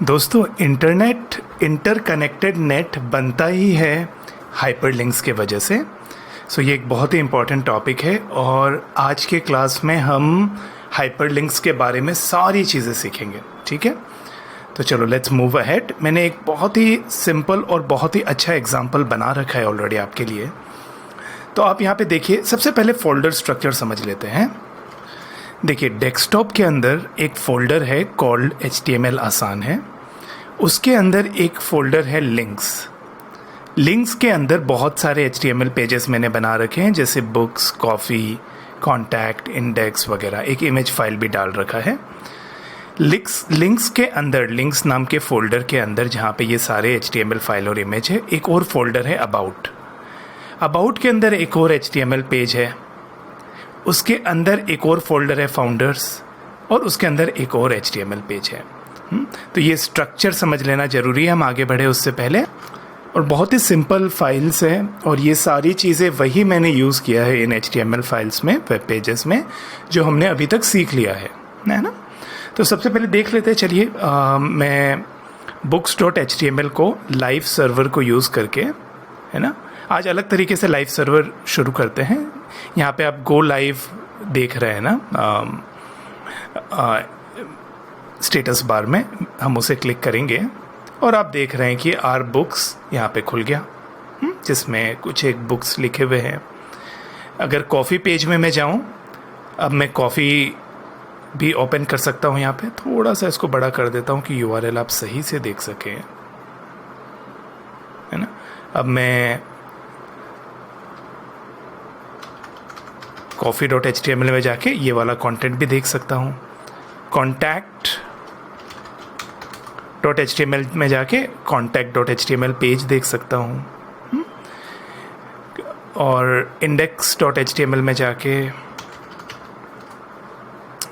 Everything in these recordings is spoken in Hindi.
दोस्तों, इंटरनेट इंटरकनेक्टेड नेट बनता ही है हाइपरलिंक्स के वजह से। ये एक बहुत ही इम्पॉर्टेंट टॉपिक है और आज के क्लास में हम हाइपरलिंक्स के बारे में सारी चीज़ें सीखेंगे। ठीक है, तो चलो लेट्स मूव अहेड। मैंने एक बहुत ही सिंपल और बहुत ही अच्छा एग्जांपल बना रखा है ऑलरेडी आपके लिए। तो आप यहाँ पे देखिए, सबसे पहले फोल्डर स्ट्रक्चर समझ लेते हैं। देखिए, डेस्कटॉप के अंदर एक फ़ोल्डर है कॉल्ड HTML आसान है। उसके अंदर एक फ़ोल्डर है लिंक्स। लिंक्स के अंदर बहुत सारे HTML पेजेस मैंने बना रखे हैं, जैसे बुक्स, कॉफ़ी, कॉन्टैक्ट, इंडेक्स वगैरह। एक इमेज फाइल भी डाल रखा है। लिंक्स के अंदर, लिंक्स नाम के फ़ोल्डर के अंदर जहाँ पे ये सारे HTML फाइल और इमेज है, एक और फोल्डर है अबाउट। अबाउट के अंदर एक और HTML पेज है। उसके अंदर एक और फोल्डर है फाउंडर्स और उसके अंदर एक और HTML पेज है। तो ये स्ट्रक्चर समझ लेना ज़रूरी है, हम आगे बढ़े उससे पहले। और बहुत ही सिंपल फाइल्स हैं और ये सारी चीज़ें वही मैंने यूज़ किया है इन HTML फाइल्स में, वेब पेजेस में, जो हमने अभी तक सीख लिया है ना। तो सबसे पहले देख लेते हैं, चलिए। मैं books.html को लाइव सर्वर को यूज़ करके, है ना, आज अलग तरीके से लाइव सर्वर शुरू करते हैं। यहाँ पे आप गो लाइव देख रहे हैं ना, स्टेटस बार में हम उसे क्लिक करेंगे और आप देख रहे हैं कि आर बुक्स यहाँ पे खुल गया, जिसमें कुछ एक बुक्स लिखे हुए हैं। अगर कॉफ़ी पेज में मैं जाऊँ, अब मैं कॉफ़ी भी ओपन कर सकता हूँ। यहाँ पे थोड़ा सा इसको बड़ा कर देता हूँ कि URL आप सही से देख सकें, है ना। अब मैं coffee.html में जाके ये वाला कंटेंट भी देख सकता हूँ। contact.html में जाके contact.html पेज देख सकता हूँ। और index.html में जाके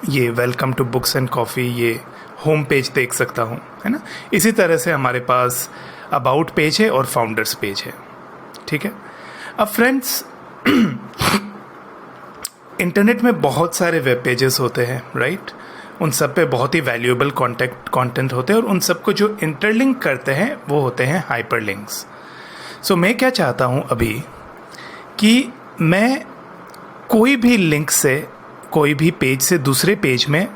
ये welcome to books and coffee, ये होम पेज देख सकता हूँ, है ना। इसी तरह से हमारे पास अबाउट पेज है और फाउंडर्स पेज है। ठीक है। अब फ्रेंड्स, इंटरनेट में बहुत सारे वेब पेजेस होते हैं, राइट। उन सब पे बहुत ही वैल्यूएबल कंटेंट होते हैं और उन सबको जो इंटरलिंक करते हैं वो होते हैं हाइपरलिंक्स। मैं क्या चाहता हूँ अभी कि मैं कोई भी लिंक से, कोई भी पेज से दूसरे पेज में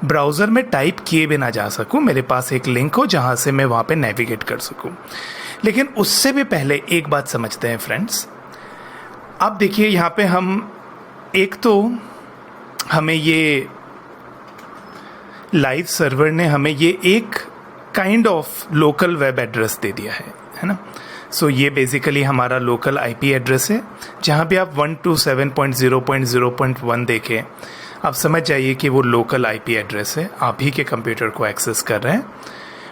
ब्राउज़र में टाइप किए बिना जा सकूँ। मेरे पास एक लिंक हो जहाँ से मैं वहाँ पे नेविगेट कर सकूँ। लेकिन उससे भी पहले एक बात समझते हैं फ्रेंड्स। आप देखिए, यहाँ पे हम एक तो हमें ये लाइव सर्वर ने हमें ये एक kind of local web address दे दिया है ना। ये बेसिकली हमारा लोकल IP एड्रेस है, जहाँ पे आप 127.0.0.1 देखें, आप समझ जाइए कि वो लोकल IP एड्रेस है, आप ही के कंप्यूटर को एक्सेस कर रहे हैं।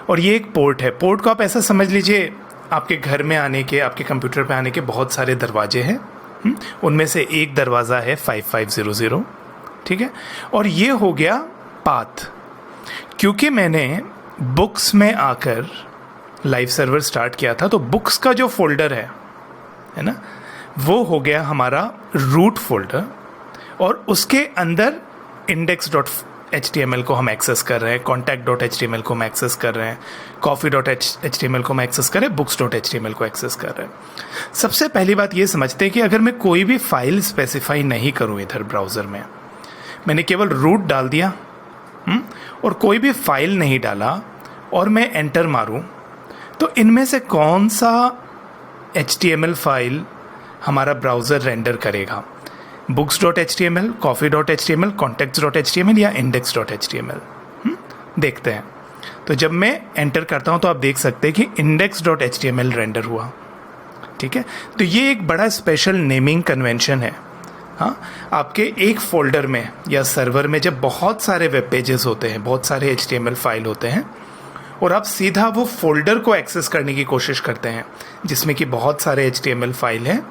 और ये एक पोर्ट है। पोर्ट को आप ऐसा समझ लीजिए, आपके घर में आने के, आपके कंप्यूटर पे आने के बहुत सारे दरवाजे हैं, उनमें से एक दरवाज़ा है 5500। ठीक है। और ये हो गया पाथ। क्योंकि मैंने बुक्स में आकर लाइव सर्वर स्टार्ट किया था, तो बुक्स का जो फोल्डर है ना, वो हो गया हमारा रूट फोल्डर। और उसके अंदर index.html को हम एक्सेस कर रहे हैं, contact.html को हम एक्सेस कर रहे हैं, coffee.html को हम एक्सेस कर रहे हैं, books.html को एक्सेस कर रहे हैं। सबसे पहली बात ये समझते हैं कि अगर मैं कोई भी फाइल स्पेसिफाई नहीं करूँ इधर ब्राउज़र में, मैंने केवल रूट डाल दिया और कोई भी फाइल नहीं डाला और मैं एंटर मारूँ, तो इनमें से कौन सा HTML फाइल हमारा ब्राउज़र रेंडर करेगा? books.html, coffee.html, contacts.html या index.html? देखते हैं। तो जब मैं एंटर करता हूं तो आप देख सकते हैं कि index.html रेंडर हुआ। ठीक है। तो ये एक बड़ा स्पेशल नेमिंग कन्वेंशन है। हाँ, आपके एक फोल्डर में या सर्वर में जब बहुत सारे वेब पेजेस होते हैं, बहुत सारे HTML फाइल होते हैं, और आप सीधा वो फोल्डर को एक्सेस करने की कोशिश करते हैं जिसमें कि बहुत सारे HTML फाइल हैं,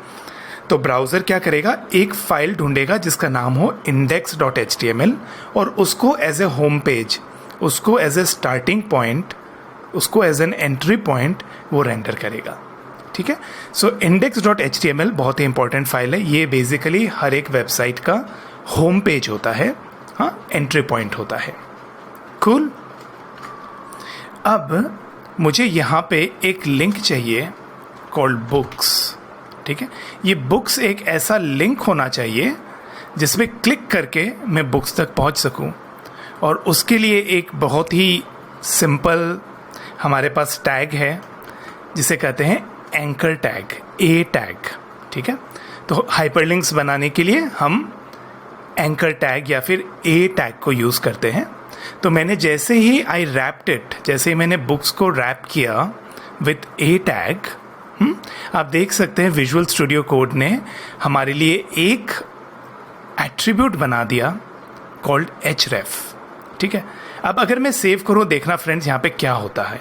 तो ब्राउज़र क्या करेगा, एक फ़ाइल ढूंढेगा जिसका नाम हो index.html और उसको एज ए होम पेज, उसको एज ए स्टार्टिंग पॉइंट, उसको एज एन एंट्री पॉइंट वो रेंडर करेगा। ठीक है। index.html बहुत ही इंपॉर्टेंट फाइल है। ये बेसिकली हर एक वेबसाइट का होम पेज होता है, हाँ, एंट्री पॉइंट होता है। कूल। अब मुझे यहाँ पे एक लिंक चाहिए कॉल्ड बुक्स, ठीक है। ये बुक्स एक ऐसा लिंक होना चाहिए जिसमें क्लिक करके मैं बुक्स तक पहुँच सकूँ, और उसके लिए एक बहुत ही सिंपल हमारे पास टैग है जिसे कहते हैं एंकर टैग, ए टैग, ठीक है। तो हाइपरलिंक्स बनाने के लिए हम एंकर टैग या फिर ए टैग को यूज़ करते हैं। तो मैंने जैसे ही आई रैप्ड इट, जैसे ही मैंने बुक्स को रैप किया विथ ए टैग, आप देख सकते हैं विजुअल स्टूडियो कोड ने हमारे लिए एक एट्रीब्यूट बना दिया कॉल्ड href, ठीक है। अब अगर मैं सेव करूं, देखना फ्रेंड्स यहाँ पे क्या होता है।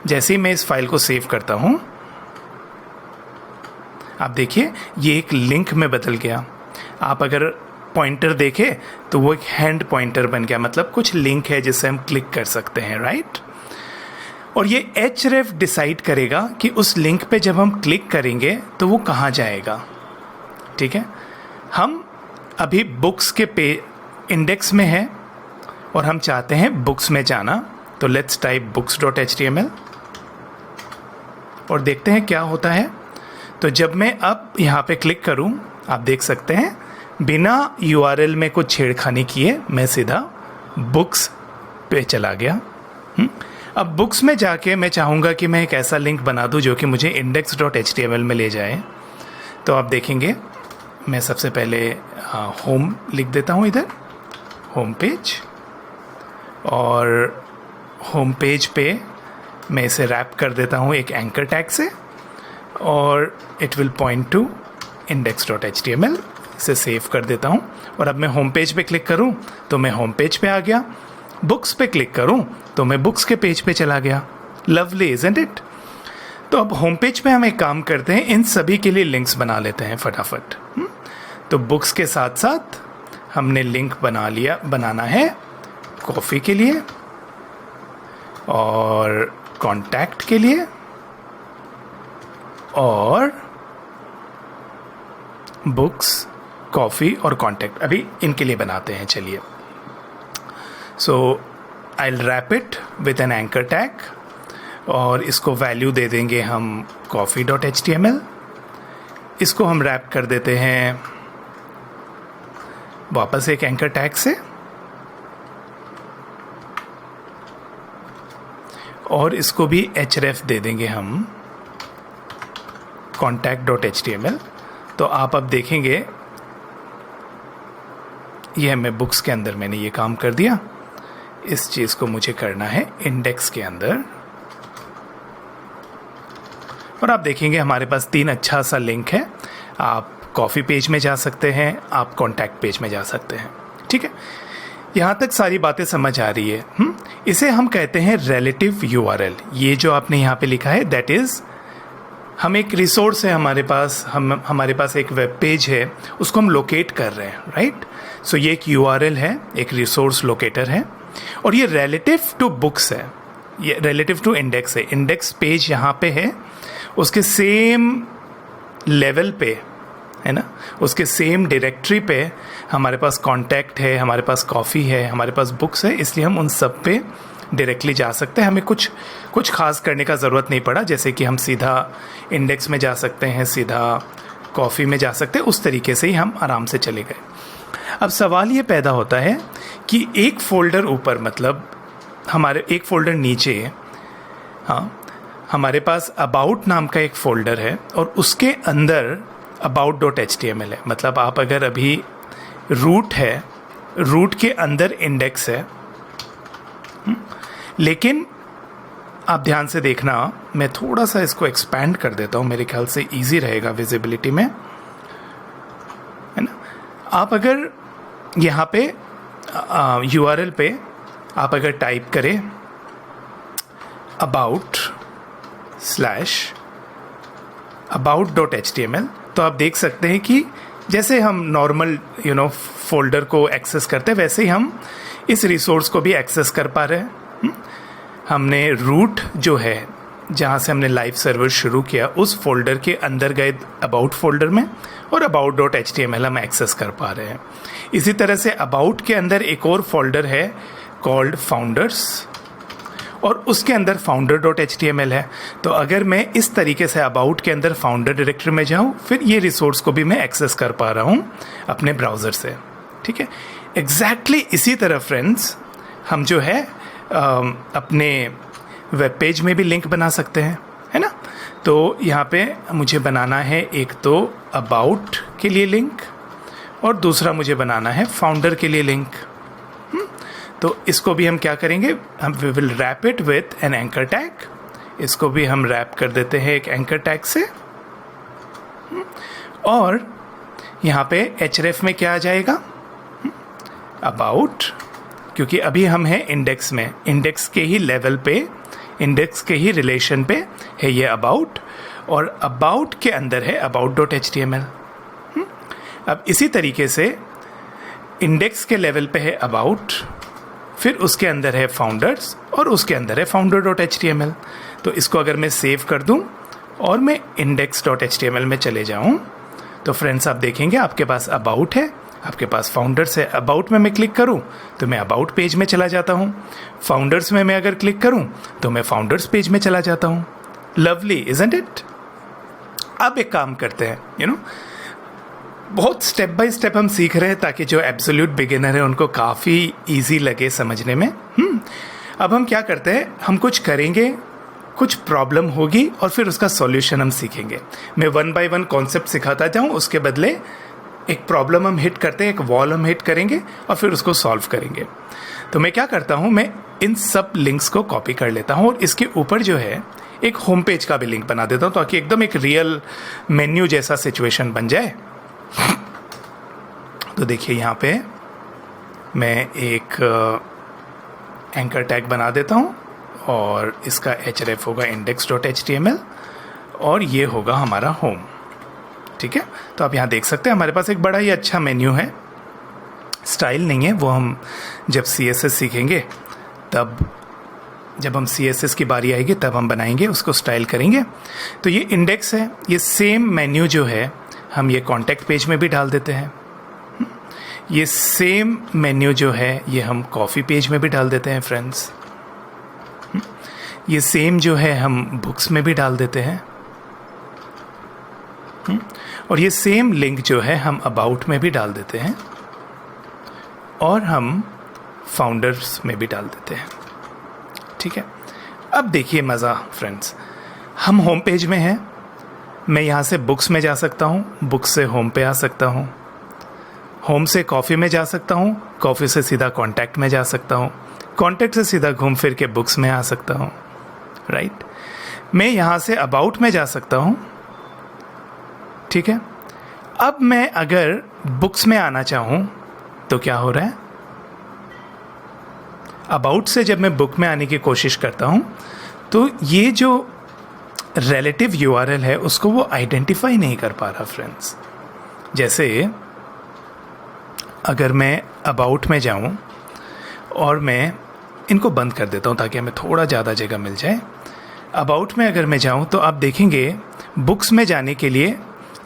जैसे ही मैं इस फाइल को सेव करता हूं, आप देखिए ये एक लिंक में बदल गया। आप अगर पॉइंटर देखें तो वो एक हैंड पॉइंटर बन गया, मतलब कुछ लिंक है जिससे हम क्लिक कर सकते हैं, राइट। और ये href डिसाइड करेगा कि उस लिंक पे जब हम क्लिक करेंगे तो वो कहाँ जाएगा, ठीक है। हम अभी बुक्स के इंडेक्स में है और हम चाहते हैं बुक्स में जाना, तो लेट्स टाइप books.html और देखते हैं क्या होता है। तो जब मैं अब यहाँ पे क्लिक करूँ, आप देख सकते हैं बिना URL में कुछ छेड़खानी किए मैं सीधा बुक्स पे चला गया। अब बुक्स में जाके मैं चाहूँगा कि मैं एक ऐसा लिंक बना दूँ जो कि मुझे index.html में ले जाए। तो आप देखेंगे मैं सबसे पहले होम लिख देता हूँ, इधर होम पेज, और होम पेज पे मैं इसे रैप कर देता हूँ एक एंकर टैग से, और it will point two index.html। इसे सेव कर देता हूँ और अब मैं होम पेज पे क्लिक करूँ तो मैं होम पेज पे आ गया, बुक्स पे क्लिक करूँ तो मैं बुक्स के पेज पे चला गया। Lovely isn't it. तो अब होम पेज पे हम एक काम करते हैं, इन सभी के लिए लिंक्स बना लेते हैं फटाफट। तो बुक्स के साथ साथ हमने लिंक बनाना है कॉफ़ी के लिए और कॉन्टैक्ट के लिए और बुक्स, कॉफ़ी और कॉन्टैक्ट, अभी इनके लिए बनाते हैं। चलिए, so I will wrap it with an anchor tag और इसको वैल्यू दे देंगे हम coffee.html। इसको हम रैप कर देते हैं वापस एक एंकर टैग से, और इसको भी href दे देंगे हम contact.html। तो आप अब देखेंगे यह मैं बुक्स के अंदर मैंने ये काम कर दिया। इस चीज़ को मुझे करना है इंडेक्स के अंदर, और आप देखेंगे हमारे पास 3 अच्छा सा लिंक है। आप कॉफ़ी पेज में जा सकते हैं, आप कॉन्टैक्ट पेज में जा सकते हैं, ठीक है। यहाँ तक सारी बातें समझ आ रही है। इसे हम कहते हैं रिलेटिव URL। ये जो आपने यहाँ पे लिखा है दैट इज़, हम एक रिसोर्स है हमारे पास, हमारे पास एक वेब पेज है, उसको हम लोकेट कर रहे हैं, राइट। सो ये एक URL है, एक रिसोर्स लोकेटर है, और ये रिलेटिव टू बुक्स है, ये रिलेटिव टू इंडेक्स है। इंडेक्स पेज यहाँ पे है, उसके सेम लेवल पे है ना, उसके सेम डायरेक्टरी पे हमारे पास कॉन्टैक्ट है, हमारे पास कॉफ़ी है, हमारे पास बुक्स है, इसलिए हम उन सब पे डायरेक्टली जा सकते हैं। हमें कुछ खास करने का ज़रूरत नहीं पड़ा, जैसे कि हम सीधा इंडेक्स में जा सकते हैं, सीधा कॉफ़ी में जा सकते हैं, उस तरीके से ही हम आराम से चले गए। अब सवाल ये पैदा होता है कि एक फ़ोल्डर ऊपर, मतलब हमारे एक फ़ोल्डर नीचे, हाँ, हमारे पास अबाउट नाम का एक फ़ोल्डर है और उसके अंदर about.html है। मतलब आप अगर अभी रूट है, रूट के अंदर इंडेक्स है, लेकिन आप ध्यान से देखना, मैं थोड़ा सा इसको एक्सपैंड कर देता हूँ, मेरे ख्याल से इजी रहेगा विजिबिलिटी में, है ना। आप अगर यहाँ पे URL पे आप अगर टाइप करें about/about.html तो आप देख सकते हैं कि जैसे हम नॉर्मल फोल्डर को एक्सेस करते हैं, वैसे ही हम इस रिसोर्स को भी एक्सेस कर पा रहे हैं। हमने रूट जो है जहाँ से हमने लाइव सर्वर शुरू किया, उस फोल्डर के अंदर गए अबाउट फोल्डर में, और about.html हम एक्सेस कर पा रहे हैं। इसी तरह से अबाउट के अंदर एक और फोल्डर है कॉल्ड फाउंडर्स, और उसके अंदर founder.html है। तो अगर मैं इस तरीके से अबाउट के अंदर फाउंडर डायरेक्टरी में जाऊँ, फिर ये रिसोर्स को भी मैं एक्सेस कर पा रहा हूँ अपने ब्राउज़र से। ठीक है, एग्जैक्टली इसी तरह फ्रेंड्स हम जो है अपने वेब पेज में भी लिंक बना सकते हैं, है ना। तो यहाँ पे मुझे बनाना है एक तो अबाउट के लिए लिंक और दूसरा मुझे बनाना है फाउंडर के लिए लिंक। तो इसको भी हम क्या करेंगे, हम we will wrap it with an anchor tag. इसको भी हम रैप कर देते हैं एक एंकर टैग से। और यहाँ पे href में क्या आ जाएगा, अबाउट, क्योंकि अभी हम हैं इंडेक्स में, इंडेक्स के ही लेवल पे, इंडेक्स के ही रिलेशन पे है ये अबाउट, और अबाउट के अंदर है about.html। अब इसी तरीके से इंडेक्स के लेवल पे है अबाउट, फिर उसके अंदर है फाउंडर्स और उसके अंदर है founder.html। तो इसको अगर मैं सेव कर दूं और मैं index.html में चले जाऊं, तो फ्रेंड्स आप देखेंगे आपके पास अबाउट है, आपके पास फाउंडर्स है। अबाउट में मैं क्लिक करूं तो मैं अबाउट पेज में चला जाता हूं, फाउंडर्स में मैं अगर क्लिक करूं तो मैं फाउंडर्स पेज में चला जाता हूं। Lovely, isn't it. अब एक काम करते हैं, बहुत स्टेप बाय स्टेप हम सीख रहे हैं ताकि जो एब्सोल्यूट बिगिनर है उनको काफ़ी ईजी लगे समझने में। अब हम क्या करते हैं, हम कुछ करेंगे, कुछ प्रॉब्लम होगी और फिर उसका सॉल्यूशन हम सीखेंगे। मैं 1 बाय 1 कॉन्सेप्ट सिखाता जाऊं, उसके बदले एक प्रॉब्लम हम हिट करते हैं, एक वॉल हम हिट करेंगे और फिर उसको सॉल्व करेंगे। तो मैं क्या करता हूं, मैं इन सब लिंक्स को कॉपी कर लेता हूं और इसके ऊपर जो है एक होम पेज का भी लिंक बना देता हूं ताकि एकदम एक रियल मेन्यू जैसा सिचुएशन बन जाए। तो देखिए यहाँ पे मैं एक एंकर टैग बना देता हूँ और इसका href होगा index.html और ये होगा हमारा होम। ठीक है, तो आप यहाँ देख सकते हैं हमारे पास एक बड़ा ही अच्छा मेन्यू है। स्टाइल नहीं है, वो हम जब CSS सीखेंगे तब, जब हम CSS की बारी आएगी तब हम बनाएंगे, उसको स्टाइल करेंगे। तो ये इंडेक्स है, ये सेम मेन्यू जो है हम ये कॉन्टैक्ट पेज में भी डाल देते हैं। ये सेम मेन्यू जो है ये हम कॉफ़ी पेज में भी डाल देते हैं फ्रेंड्स। ये सेम जो है हम बुक्स में भी डाल देते हैं। और ये सेम लिंक जो है हम अबाउट में भी डाल देते हैं और हम फाउंडर्स में भी डाल देते हैं। ठीक है, अब देखिए मज़ा फ्रेंड्स, हम होम पेज में हैं, मैं यहाँ से बुक्स में जा सकता हूँ, बुक्स से होम पे आ सकता हूँ, होम से कॉफ़ी में जा सकता हूँ, कॉफ़ी से सीधा कॉन्टैक्ट में जा सकता हूँ, कॉन्टैक्ट से सीधा घूम फिर के बुक्स में आ सकता हूँ। राइट, मैं यहाँ से अबाउट में जा सकता हूँ। ठीक है, अब मैं अगर बुक्स में आना चाहूँ तो क्या हो रहा है, अबाउट से जब मैं बुक में आने की कोशिश करता हूँ तो ये जो रिलेटिव URL है उसको वो आइडेंटिफाई नहीं कर पा रहा फ्रेंड्स। जैसे अगर मैं अबाउट में जाऊँ और मैं इनको बंद कर देता हूँ ताकि हमें थोड़ा ज़्यादा जगह मिल जाए। अबाउट में अगर मैं जाऊँ तो आप देखेंगे बुक्स में जाने के लिए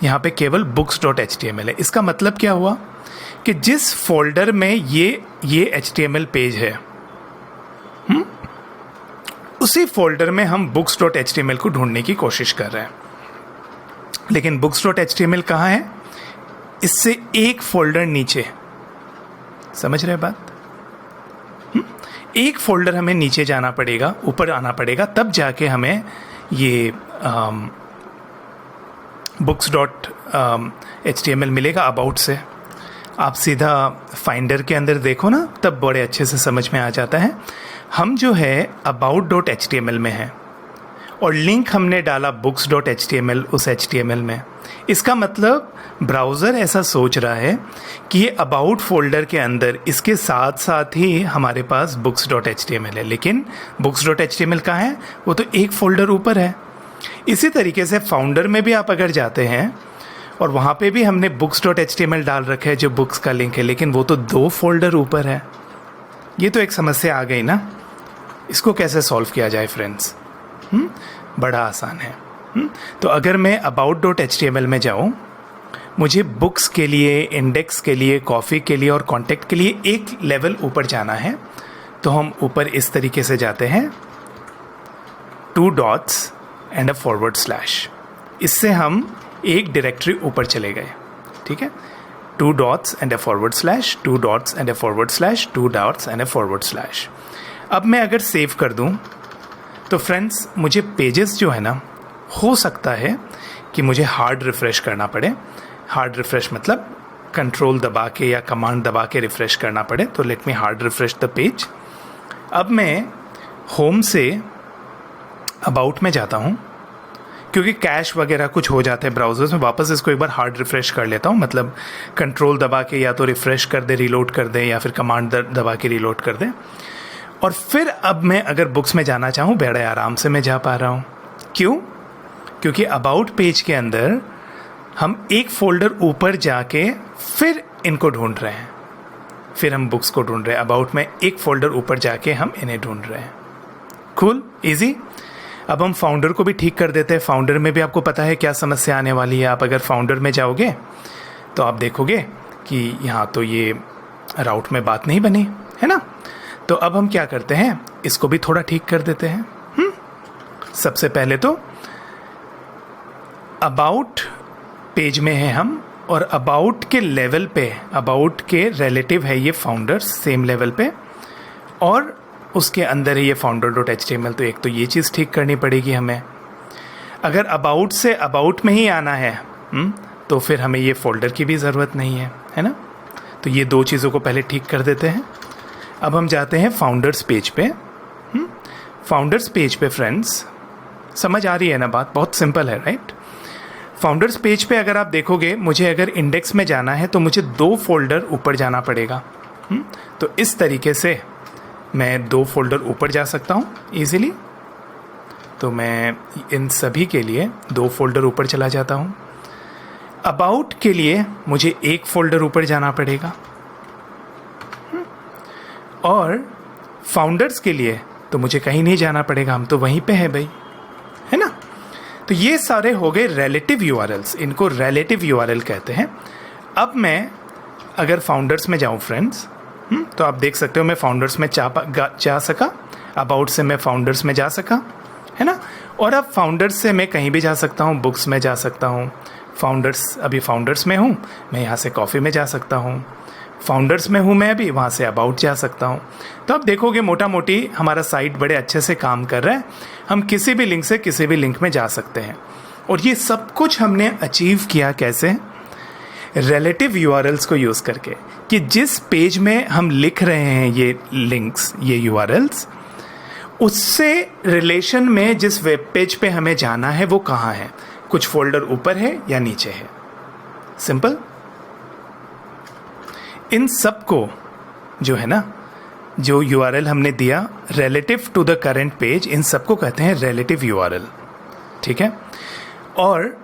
यहाँ पे केवल books.html है। इसका मतलब क्या हुआ कि जिस फोल्डर में ये HTML पेज है, उसी फोल्डर में हम books.html को ढूंढने की कोशिश कर रहे हैं। लेकिन books.html कहाँ है, इससे एक फोल्डर नीचे। समझ रहे बात? एक फोल्डर हमें नीचे जाना पड़ेगा, ऊपर आना पड़ेगा, तब जाके हमें ये books.html मिलेगा अबाउट से। आप सीधा फाइंडर के अंदर देखो ना, तब बड़े अच्छे से समझ में आ जाता है। हम जो है about.html में है और लिंक हमने डाला books.html उस HTML में। इसका मतलब ब्राउज़र ऐसा सोच रहा है कि ये अबाउट फोल्डर के अंदर इसके साथ साथ ही हमारे पास books.html है, लेकिन books.html कहाँ है, वो तो एक फोल्डर ऊपर है। इसी तरीके से फाउंडर में भी आप अगर जाते हैं और वहाँ पे भी हमने books.html डाल रखा है जो बुक्स का लिंक है, लेकिन वो तो 2 फोल्डर ऊपर है। ये तो एक समस्या आ गई ना, इसको कैसे सॉल्व किया जाए फ्रेंड्स? बड़ा आसान है। तो अगर मैं about.html में जाऊँ, मुझे बुक्स के लिए, इंडेक्स के लिए, कॉफ़ी के लिए और कॉन्टैक्ट के लिए एक लेवल ऊपर जाना है। तो हम ऊपर इस तरीके से जाते हैं 2 dots and a forward slash. इससे हम एक डायरेक्टरी ऊपर चले गए, ठीक है। 2 dots and a forward slash, 2 dots and a forward slash, 2 dots and a forward slash. अब मैं अगर सेव कर दूं तो फ्रेंड्स मुझे पेजेस जो है ना, हो सकता है कि मुझे हार्ड रिफ़्रेश करना पड़े। हार्ड रिफ़्रेश मतलब कंट्रोल दबा के या कमांड दबा के रिफ़्रेश करना पड़े। तो let me hard refresh the page. अब मैं होम से अबाउट में जाता हूँ, क्योंकि कैश वगैरह कुछ हो जाते हैं ब्राउज़र्स में। वापस इसको एक बार हार्ड रिफ़्रेश कर लेता हूँ, मतलब कंट्रोल दबा के या तो रिफ़्रेश कर दे, रीलोड कर दे, या फिर कमांड दबा के रीलोड कर दे। और फिर अब मैं अगर बुक्स में जाना चाहूँ, बड़े आराम से मैं जा पा रहा हूँ। क्यों? क्योंकि अबाउट पेज के अंदर हम एक फ़ोल्डर ऊपर जाके फिर इनको ढूंढ रहे हैं, फिर हम बुक्स को ढूंढ रहे हैं। अबाउट में एक फ़ोल्डर ऊपर जाके हम इन्हें ढूंढ रहे हैं। Cool, easy. अब हम फाउंडर को भी ठीक कर देते हैं। फाउंडर में भी आपको पता है क्या समस्या आने वाली है। आप अगर फाउंडर में जाओगे तो आप देखोगे कि यहाँ तो ये राउट में बात नहीं बनी है ना। तो अब हम क्या करते हैं, इसको भी थोड़ा ठीक कर देते हैं। सबसे पहले तो अबाउट पेज में है हम, और अबाउट के लेवल पे, अबाउट के रिलेटिव है ये फाउंडर्स, सेम लेवल पे, और उसके अंदर है ये founder.html। तो एक तो ये चीज़ ठीक करनी पड़ेगी हमें। अगर अबाउट से अबाउट में ही आना है तो फिर हमें ये फ़ोल्डर की भी ज़रूरत नहीं है ना। तो ये दो चीज़ों को पहले ठीक कर देते हैं। अब हम जाते हैं फाउंडर्स पेज पे। फाउंडर्स पेज पे फ्रेंड्स, समझ आ रही है ना बात? बहुत सिंपल है, राइट। फाउंडर्स पेज पे अगर आप देखोगे, मुझे अगर इंडेक्स में जाना है तो मुझे 2 फ़ोल्डर ऊपर जाना पड़ेगा। तो इस तरीके से मैं 2 फ़ोल्डर ऊपर जा सकता हूँ ईज़िली। तो मैं इन सभी के लिए 2 फ़ोल्डर ऊपर चला जाता हूँ। अबाउट के लिए मुझे 1 फ़ोल्डर ऊपर जाना पड़ेगा, और फाउंडर्स के लिए तो मुझे कहीं नहीं जाना पड़ेगा, हम तो वहीं पे है भाई, है ना। तो ये सारे हो गए रिलेटिव यूआरएल्स, इनको रिलेटिव यूआरएल कहते हैं। अब मैं अगर फाउंडर्स में जाऊँ फ्रेंड्स, तो आप देख सकते हो मैं फाउंडर्स में जा सका, अबाउट से मैं फाउंडर्स में जा सका, है ना। और अब फाउंडर्स से मैं कहीं भी जा सकता हूँ, बुक्स में जा सकता हूँ। फाउंडर्स, अभी फाउंडर्स में हूँ, मैं यहाँ से कॉफ़ी में जा सकता हूँ। फाउंडर्स में हूँ मैं अभी, वहाँ से अबाउट जा सकता हूँ। तो आप देखोगे मोटा मोटी हमारा साइट बड़े अच्छे से काम कर रहा है। हम किसी भी लिंक से किसी भी लिंक में जा सकते हैं। और ये सब कुछ हमने अचीव किया कैसे? रिलेटिव यूआरएल्स को यूज़ करके, कि जिस पेज में हम लिख रहे हैं ये लिंक्स, ये यूआरएल्स, उससे रिलेशन में जिस वेब पेज पे हमें जाना है वो कहाँ है, कुछ फोल्डर ऊपर है या नीचे है। सिंपल। इन सब को जो है ना, जो यूआरएल हमने दिया relative to the current page, इन सबको कहते हैं रिलेटिव यूआरएल, ठीक है। और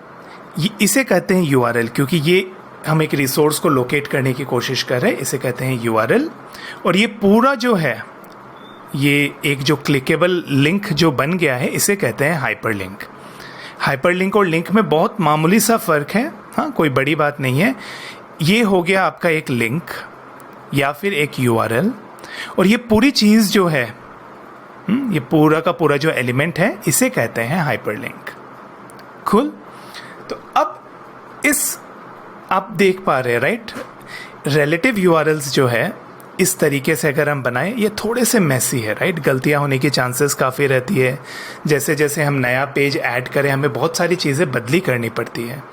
इसे कहते हैं यूआरएल क्योंकि ये हम एक रिसोर्स को लोकेट करने की कोशिश कर रहे हैं, इसे कहते हैं यूआरएल। और ये पूरा जो है, ये एक जो क्लिकेबल लिंक जो बन गया है, इसे कहते हैं हाइपरलिंक। हाइपरलिंक और लिंक में बहुत मामूली सा फ़र्क है, हाँ, कोई बड़ी बात नहीं है। ये हो गया आपका एक लिंक या फिर एक यूआरएल, और ये पूरी चीज़ जो है, ये पूरा का पूरा जो एलिमेंट है, इसे कहते हैं हाइपरलिंक। कूल। तो अब इस आप देख पा रहे हैं, राइट, रिलेटिव यूआरएल्स जो है इस तरीके से अगर हम बनाएं, ये थोड़े से मेसी है, राइट। गलतियां होने की चांसेस काफ़ी रहती है। जैसे जैसे हम नया पेज ऐड करें, हमें बहुत सारी चीज़ें बदली करनी पड़ती है।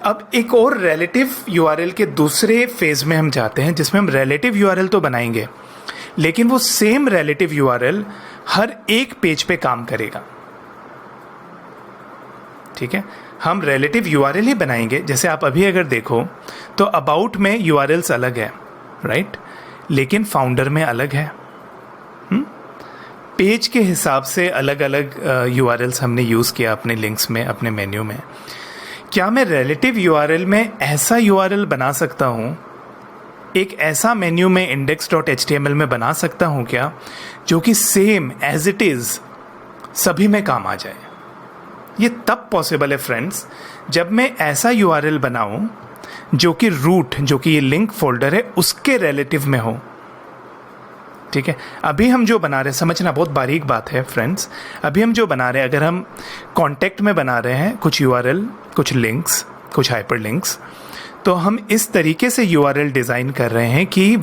अब एक और रिलेटिव यूआरएल के दूसरे फेज़ में हम जाते हैं, जिसमें हम रिलेटिव यूआरएल तो बनाएंगे, लेकिन वो सेम रिलेटिव यूआरएल हर एक पेज पे काम करेगा, ठीक है। हम रिलेटिव यूआरएल ही बनाएंगे। जैसे आप अभी अगर देखो तो अबाउट में यूआरएल्स अलग है, राइट, लेकिन फाउंडर में अलग है। पेज के हिसाब से अलग अलग यूआरएल्स हमने यूज़ किया अपने लिंक्स में, अपने मेन्यू में। क्या मैं रिलेटिव यूआरएल में ऐसा यूआरएल बना सकता हूँ, एक ऐसा मेन्यू में index.html में बना सकता हूँ क्या, जो कि सेम एज इट इज़ सभी में काम आ जाए? ये तब पॉसिबल है फ्रेंड्स, जब मैं ऐसा यूआरएल बनाऊं जो कि रूट, जो कि ये लिंक फोल्डर है, उसके रिलेटिव में हो। ठीक है, अभी हम जो बना रहे हैं, समझना बहुत बारीक बात है फ्रेंड्स, अभी हम जो बना रहे हैं, अगर हम कॉन्टेक्ट में बना रहे हैं कुछ URL, कुछ लिंक्स, कुछ हाइपर लिंक्स, तो हम इस तरीके से URL डिज़ाइन कर रहे हैं कि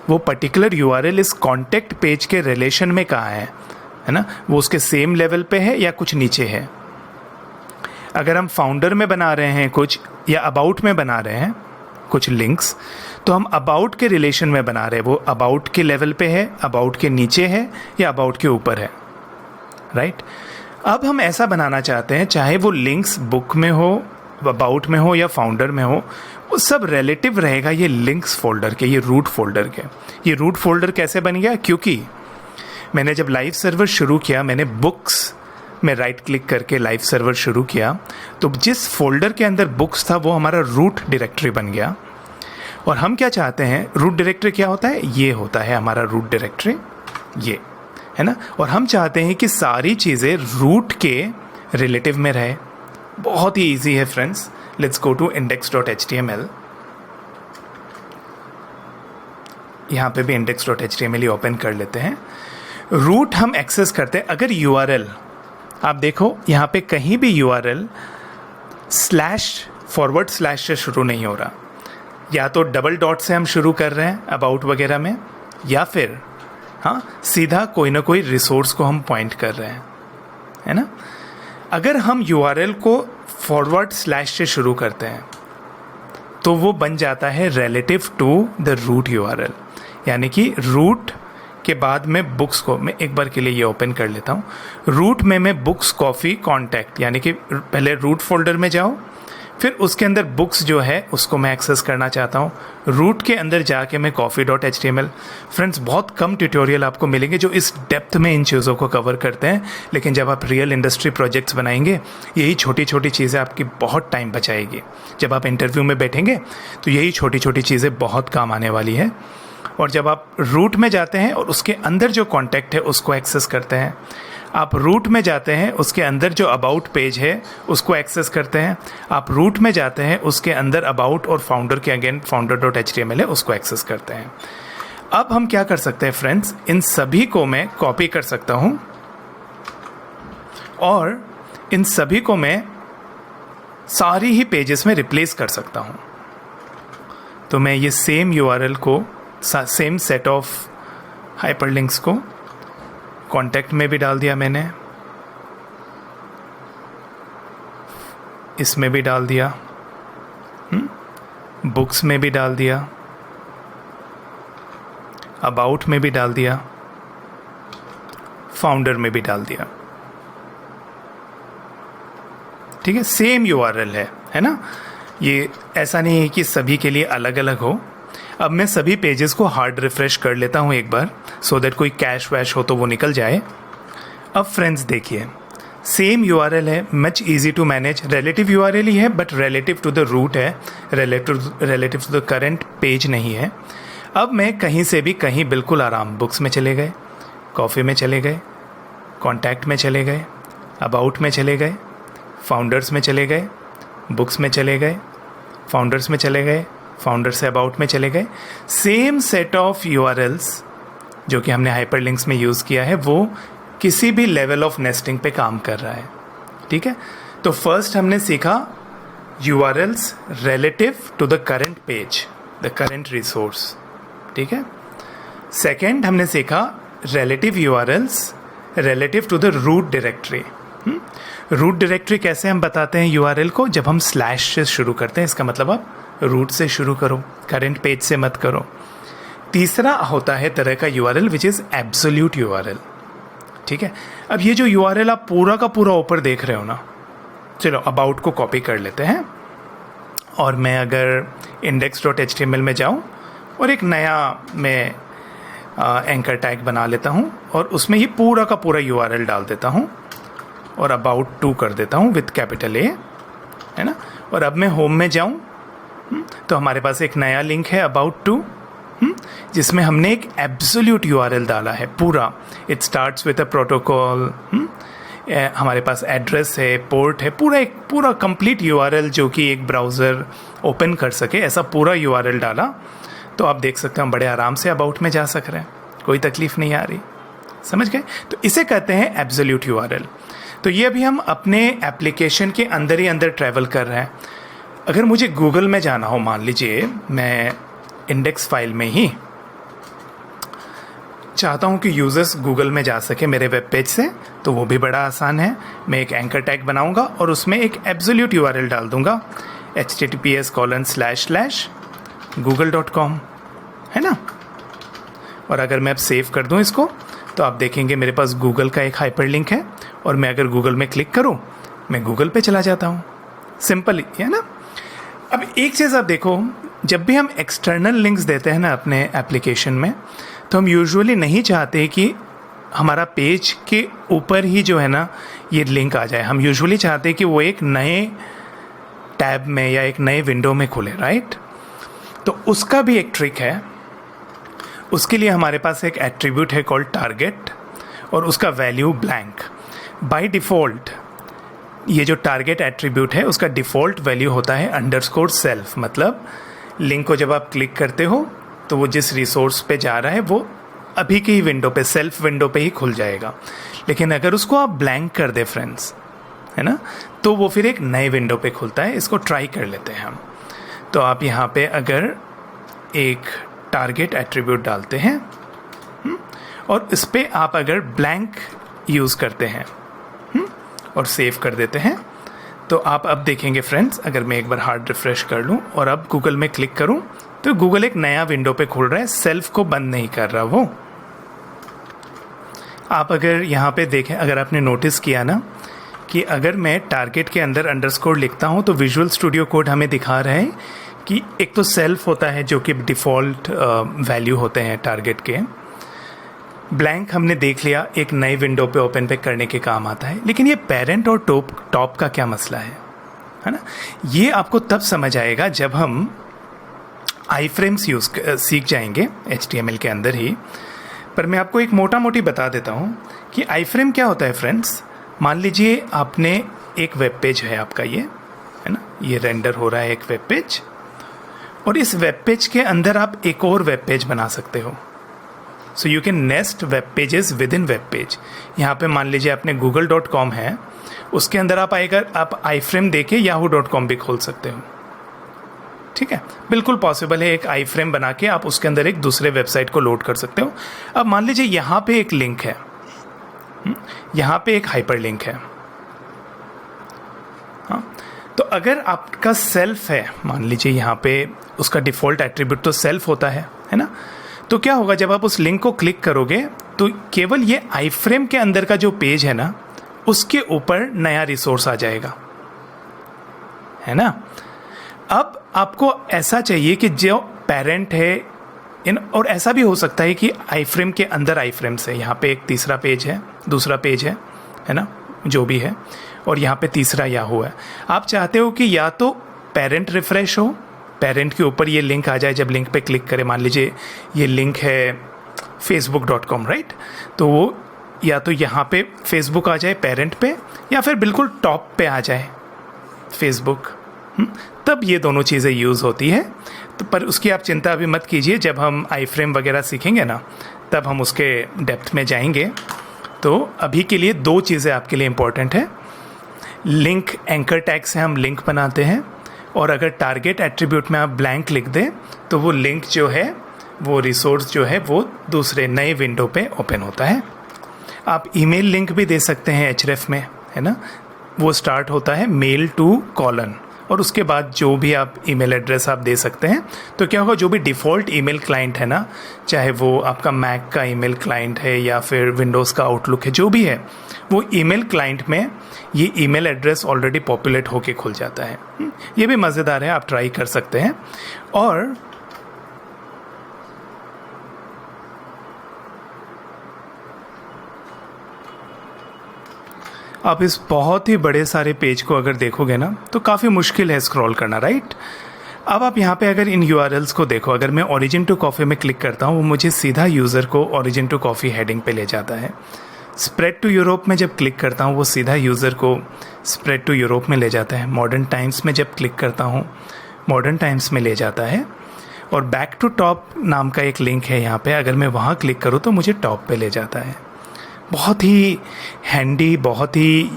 वो पर्टिकुलर URL इस कॉन्टेक्ट पेज के रिलेशन में कहाँ है ना, वो उसके सेम लेवल पे है या कुछ नीचे है। अगर हम फाउंडर में बना रहे हैं कुछ, या अबाउट में बना रहे हैं कुछ लिंक्स, तो हम अबाउट के रिलेशन में बना रहे हैं, वो अबाउट के लेवल पे है, अबाउट के नीचे है या अबाउट के ऊपर है, राइट। अब हम ऐसा बनाना चाहते हैं, चाहे वो लिंक्स बुक में हो, अबाउट में हो या फाउंडर में हो, वो सब रिलेटिव रहेगा ये लिंक्स फोल्डर के, ये रूट फोल्डर के। ये रूट फोल्डर कैसे बन गया? क्योंकि मैंने जब लाइव सर्वर शुरू किया, मैंने बुक्स में राइट क्लिक करके लाइव सर्वर शुरू किया, तो जिस फोल्डर के अंदर बुक्स था वो हमारा रूट डायरेक्टरी बन गया। और हम क्या चाहते हैं, रूट डायरेक्टरी क्या होता है? ये होता है हमारा रूट डायरेक्टरी, ये है ना। और हम चाहते हैं कि सारी चीज़ें रूट के रिलेटिव में रहे। बहुत ही ईजी है friends. Let's go to index.html। यहाँ पे भी index.html ही ओपन कर लेते हैं। रूट हम एक्सेस करते हैं, अगर URL आप देखो यहाँ पे कहीं भी URL // से शुरू नहीं हो रहा, या तो डबल डॉट से हम शुरू कर रहे हैं अबाउट वगैरह में, या फिर हाँ सीधा कोई ना कोई रिसोर्स को हम पॉइंट कर रहे हैं, है ना। अगर हम URL को // से शुरू करते हैं तो वो बन जाता है relative to the root URL, यानी कि रूट के बाद में बुक्स को, मैं एक बार के लिए ये ओपन कर लेता हूँ। रूट में मैं बुक्स कॉफ़ी कॉन्टैक्ट, यानी कि पहले रूट फोल्डर में जाओ, फिर उसके अंदर बुक्स जो है उसको मैं एक्सेस करना चाहता हूँ। रूट के अंदर जाके मैं coffee.html, फ्रेंड्स बहुत कम ट्यूटोरियल आपको मिलेंगे जो इस डेप्थ में इन चीज़ों को कवर करते हैं, लेकिन जब आप रियल इंडस्ट्री प्रोजेक्ट्स बनाएंगे, यही छोटी छोटी चीज़ें आपकी बहुत टाइम बचाएगी। जब आप इंटरव्यू में बैठेंगे तो यही छोटी छोटी चीज़ें बहुत काम आने वाली है। और जब आप रूट में जाते हैं और उसके अंदर जो कॉन्टैक्ट है उसको एक्सेस करते हैं, आप रूट में जाते हैं उसके अंदर जो अबाउट पेज है उसको एक्सेस करते हैं, आप रूट में जाते हैं उसके अंदर अबाउट और फाउंडर के अगेन founder.html है उसको एक्सेस करते हैं। अब हम क्या कर सकते हैं फ्रेंड्स, इन सभी को मैं कॉपी कर सकता हूँ और इन सभी को मैं सारी ही पेजेस में रिप्लेस कर सकता हूँ। तो मैं ये सेम URL को, सेम सेट ऑफ हाइपरलिंक्स को कॉन्टैक्ट में भी डाल दिया मैंने, इसमें भी डाल दिया, बुक्स में भी डाल दिया, अबाउट में भी डाल दिया, फाउंडर में भी डाल दिया। ठीक है, सेम URL है ना। ये ऐसा नहीं है कि सभी के लिए अलग अलग हो। अब मैं सभी पेजेस को हार्ड रिफ्रेश कर लेता हूँ एक बार, सो दैट कोई कैश वैश हो तो वो निकल जाए। अब फ्रेंड्स देखिए, सेम URL है, much easy to manage, relative URL ही है but relative to the root है, relative to the current page नहीं है। अब मैं कहीं से भी कहीं बिल्कुल आराम, बुक्स में चले गए, कॉफ़ी में चले गए, कॉन्टैक्ट में चले गए, अबाउट में चले गए, फाउंडर्स में चले गए, बुक्स में चले गए, फाउंडर्स में चले गए, फाउंडर से अबाउट में चले गए। सेम सेट ऑफ URLs जो कि हमने हाइपरलिंक्स में यूज़ किया है वो किसी भी लेवल ऑफ नेस्टिंग पे काम कर रहा है। ठीक है, तो फर्स्ट हमने सीखा URLs relative to the current page, the current resource. ठीक है, सेकेंड हमने सीखा relative URLs relative to the root directory. Root directory कैसे हम बताते हैं URL को, जब हम स्लैश से शुरू करते हैं, इसका मतलब आप रूट से शुरू करो, करंट पेज से मत करो। तीसरा होता है तरह का URL which is absolute URL। ठीक है, अब ये जो URL आप पूरा का पूरा ऊपर देख रहे हो ना, चलो अबाउट को कॉपी कर लेते हैं और मैं अगर index.html में जाऊँ और एक नया मैं एंकर टैग बना लेता हूँ और उसमें ये पूरा का पूरा URL डाल देता हूँ और अबाउट टू कर देता हूँ विथ कैपिटल A, है ना। और अब मैं होम में जाऊँ तो हमारे पास एक नया लिंक है अबाउट टू, जिसमें हमने एक एब्सोल्यूट URL डाला है पूरा। It starts with a protocol, हमारे पास एड्रेस है, पोर्ट है, पूरा कंप्लीट URL जो कि एक ब्राउज़र ओपन कर सके, ऐसा पूरा URL डाला। तो आप देख सकते हैं हम बड़े आराम से अबाउट में जा सक रहे हैं, कोई तकलीफ नहीं आ रही, समझ गए? तो इसे कहते हैं एब्सोल्यूट यूआरएल। तो ये अभी हम अपने एप्लीकेशन के अंदर ही अंदर ट्रैवल कर रहे हैं। अगर मुझे गूगल में जाना हो, मान लीजिए मैं इंडेक्स फाइल में ही चाहता हूँ कि यूज़र्स गूगल में जा सके मेरे वेब पेज से, तो वो भी बड़ा आसान है। मैं एक एंकर टैग बनाऊँगा और उसमें एक एब्सोल्यूट यूआरएल डाल दूँगा, https://google.com, है ना। और अगर मैं अब सेव कर दूँ इसको, तो आप देखेंगे मेरे पास गूगल का एक हाइपरलिंक है और मैं अगर गूगल में क्लिक करूँ, मैं गूगल पे चला जाता हूँ। सिंपल है ना। अब एक चीज़ आप देखो, जब भी हम एक्सटर्नल लिंक्स देते हैं ना अपने एप्लीकेशन में, तो हम यूजुअली नहीं चाहते कि हमारा पेज के ऊपर ही जो है ना ये लिंक आ जाए। हम यूजुअली चाहते हैं कि वो एक नए टैब में या एक नए विंडो में खुले, राइट। तो उसका भी एक ट्रिक है। उसके लिए हमारे पास एक एट्रीब्यूट है कॉल्ड टारगेट और उसका वैल्यू ब्लैंक। बाय डिफ़ॉल्ट ये जो टारगेट एट्रीब्यूट है उसका डिफ़ॉल्ट वैल्यू होता है _self। मतलब लिंक को जब आप क्लिक करते हो तो वो जिस रिसोर्स पे जा रहा है वो अभी की ही विंडो पे, सेल्फ विंडो पे ही खुल जाएगा। लेकिन अगर उसको आप ब्लैंक कर दे फ्रेंड्स, है ना, तो वो फिर एक नए विंडो पे खुलता है। इसको ट्राई कर लेते हैं हम। तो आप यहाँ पे अगर एक टारगेट एट्रीब्यूट डालते हैं और इस पर आप अगर ब्लैंक यूज़ करते हैं और सेव कर देते हैं, तो आप अब देखेंगे फ्रेंड्स, अगर मैं एक बार हार्ड रिफ्रेश कर लूँ और अब गूगल में क्लिक करूँ, तो गूगल एक नया विंडो पे खुल रहा है, सेल्फ को बंद नहीं कर रहा वो। आप अगर यहाँ पे देखें, अगर आपने नोटिस किया ना कि अगर मैं टारगेट के अंदर अंडरस्कोर लिखता हूँ तो विजुअल स्टूडियो कोड हमें दिखा रहा है कि एक तो सेल्फ होता है जो कि डिफ़ॉल्ट वैल्यू होते हैं टारगेट के। ब्लैंक हमने देख लिया, एक नई विंडो पे ओपन पे करने के काम आता है। लेकिन ये पेरेंट और टॉप का क्या मसला है ना। ये आपको तब समझ आएगा जब हम आई फ्रेम्स सीख जाएंगे HTML के अंदर ही। पर मैं आपको एक मोटा मोटी बता देता हूँ कि आई फ्रेम क्या होता है फ्रेंड्स। मान लीजिए आपने एक वेब पेज है आपका, ये है ना, ये रेंडर हो रहा है एक वेब पेज, और इस वेब पेज के अंदर आप एक और वेब पेज बना सकते हो। So you can nest web pages with in web page. यहाँ पे मान लीजिए आपने google.com है, उसके अंदर आप आप आई फ्रेम देके yahoo.com भी खोल सकते हो। ठीक है, बिल्कुल पॉसिबल है। एक आई फ्रेम बना के आप उसके अंदर एक दूसरे वेबसाइट को लोड कर सकते हो। अब मान लीजिए यहाँ पे एक लिंक है, यहाँ पे एक हाइपर लिंक है। हाँ, तो अगर आपका सेल्फ है, मान लीजिए यहाँ पे उसका डिफ़ॉल्ट एट्रीब्यूट तो सेल्फ होता है ना, तो क्या होगा जब आप उस लिंक को क्लिक करोगे तो केवल ये आई फ्रेम के अंदर का जो पेज है ना, उसके ऊपर नया रिसोर्स आ जाएगा, है ना। अब आपको ऐसा चाहिए कि जो पेरेंट है और ऐसा भी हो सकता है कि आई फ्रेम के अंदर आई फ्रेम से यहाँ पे एक तीसरा पेज है, दूसरा पेज है ना, जो भी है, और यहाँ पे तीसरा याहू है। आप चाहते हो कि या तो पेरेंट रिफ्रेश हो, पेरेंट के ऊपर ये लिंक आ जाए जब लिंक पे क्लिक करें। मान लीजिए ये लिंक है facebook.com, राइट, तो वो या तो यहाँ पे फेसबुक आ जाए पेरेंट पे, या फिर बिल्कुल टॉप पे आ जाए फेसबुक। तब ये दोनों चीज़ें यूज़ होती है। तो पर उसकी आप चिंता अभी मत कीजिए, जब हम आई फ्रेम वगैरह सीखेंगे ना तब हम उसके डेप्थ में जाएंगे। तो अभी के लिए दो चीज़ें आपके लिए इम्पोर्टेंट है। लिंक एंकर टैग से हम लिंक बनाते हैं, और अगर टारगेट एट्रीब्यूट में आप ब्लैंक लिख दें तो वो लिंक जो है, वो रिसोर्स जो है, वो दूसरे नए विंडो पे ओपन होता है। आप ईमेल लिंक भी दे सकते हैं href में, है ना। वो स्टार्ट होता है मेल टू कॉलन, और उसके बाद जो भी आप ईमेल एड्रेस आप दे सकते हैं। तो क्या होगा, जो भी डिफ़ॉल्ट ईमेल क्लाइंट है ना, चाहे वो आपका मैक का ईमेल क्लाइंट है या फिर विंडोज़ का आउटलुक है, जो भी है, वो ईमेल क्लाइंट में ये ईमेल एड्रेस ऑलरेडी पॉपुलेट होके खुल जाता है। ये भी मज़ेदार है, आप ट्राई कर सकते हैं। और आप इस बहुत ही बड़े सारे पेज को अगर देखोगे ना तो काफ़ी मुश्किल है स्क्रॉल करना, राइट। अब आप यहाँ पे अगर इन URLs को देखो, अगर मैं ओरिजिन टू कॉफ़ी में क्लिक करता हूँ, वो मुझे सीधा यूज़र को ओरिजिन टू कॉफ़ी हेडिंग पे ले जाता है। स्प्रेड टू यूरोप में जब क्लिक करता हूँ, वो सीधा यूज़र को स्प्रेड टू यूरोप में ले जाता है। मॉडर्न टाइम्स में जब क्लिक करता हूँ, मॉडर्न टाइम्स में ले जाता है। और बैक टू टॉप नाम का एक लिंक है यहाँ पे, अगर मैं वहाँ क्लिक करूँ तो मुझे टॉप पे ले जाता है। बहुत ही हैंडी, बहुत ही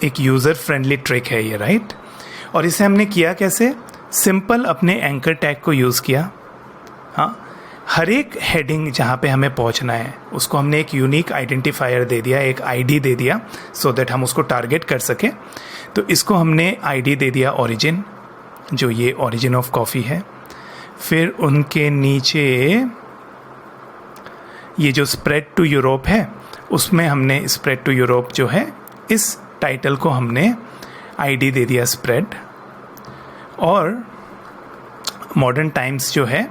एक यूज़र फ्रेंडली ट्रिक है ये, राइट। और इसे हमने किया कैसे? सिंपल अपने एंकर टैग को यूज़ किया। हाँ, हर एक हेडिंग जहाँ पे हमें पहुँचना है उसको हमने एक यूनिक आइडेंटिफायर दे दिया, एक आईडी दे दिया, सो दैट हम उसको टारगेट कर सके। तो इसको हमने आईडी दे दिया ओरिजिन, जो ये ओरिजिन ऑफ कॉफ़ी है। फिर उनके नीचे ये जो स्प्रेड टू यूरोप है, उसमें हमने स्प्रेड टू यूरोप जो है, इस टाइटल को हमने आईडी दे दिया स्प्रेड। और मॉडर्न टाइम्स जो है,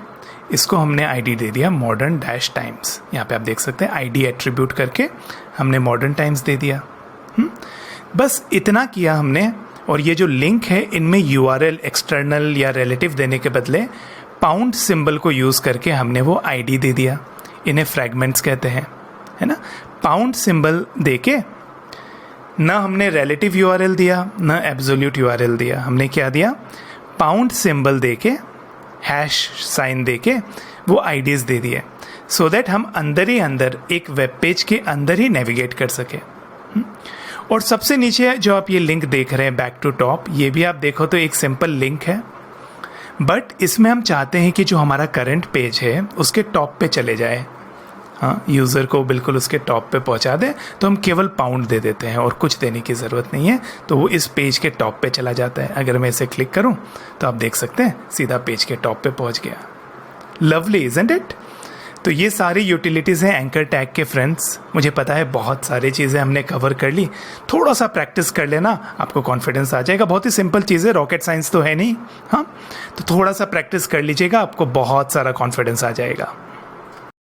इसको हमने आईडी दे दिया मॉडर्न डैश टाइम्स। यहाँ पे आप देख सकते हैं आईडी एट्रीब्यूट करके हमने मॉडर्न टाइम्स दे दिया। बस इतना किया हमने। और ये जो लिंक है, इनमें यूआरएल एक्सटर्नल या रिलेटिव देने के बदले पाउंड सिंबल को यूज़ करके हमने वो आईडी दे दिया। इन्हें फ्रैगमेंट्स कहते हैं, है ना। पाउंड सिंबल दे के ना हमने रिलेटिव यूआरएल दिया, ना एब्सोल्यूट यूआरएल दिया। हमने क्या दिया? पाउंड सिंबल दे के, हैश साइन दे के वो आईडीज़ दे दिए, सो दैट हम अंदर ही अंदर एक वेब पेज के अंदर ही नेविगेट कर सके। और सबसे नीचे जो आप ये लिंक देख रहे हैं, बैक टू टॉप, ये भी आप देखो तो एक सिंपल लिंक है, बट इसमें हम चाहते हैं कि जो हमारा करंट पेज है उसके टॉप पे चले जाए। हाँ, यूज़र को बिल्कुल उसके टॉप पे पहुंचा दे, तो हम केवल पाउंड दे देते हैं और कुछ देने की ज़रूरत नहीं है, तो वो इस पेज के टॉप पे चला जाता है। अगर मैं इसे क्लिक करूं तो आप देख सकते हैं सीधा पेज के टॉप पे पहुंच गया। Lovely, isn't it? तो ये सारी यूटिलिटीज़ हैं एंकर टैग के फ्रेंड्स। मुझे पता है बहुत सारी चीज़ें हमने कवर कर ली, थोड़ा सा प्रैक्टिस कर लेना, आपको कॉन्फिडेंस आ जाएगा। बहुत ही सिंपल चीज़ है, रॉकेट साइंस तो है नहीं। हाँ, तो थोड़ा सा प्रैक्टिस कर लीजिएगा, आपको बहुत सारा कॉन्फिडेंस आ जाएगा।